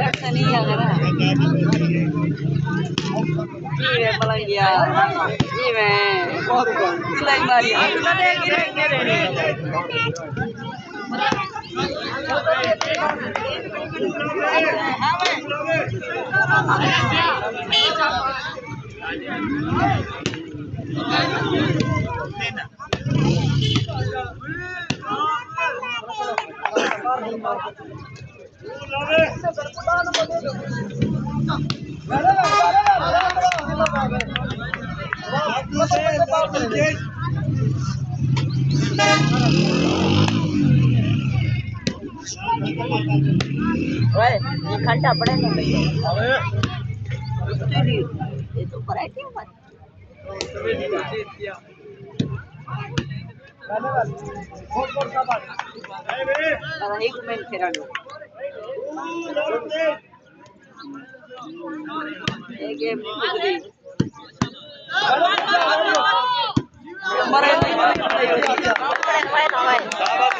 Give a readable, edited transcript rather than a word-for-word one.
नहीं है ये मलंगिया ये सिलाई मारी घंटा पड़े ये तो वैरायटी है एक मिनट फिर एक गेम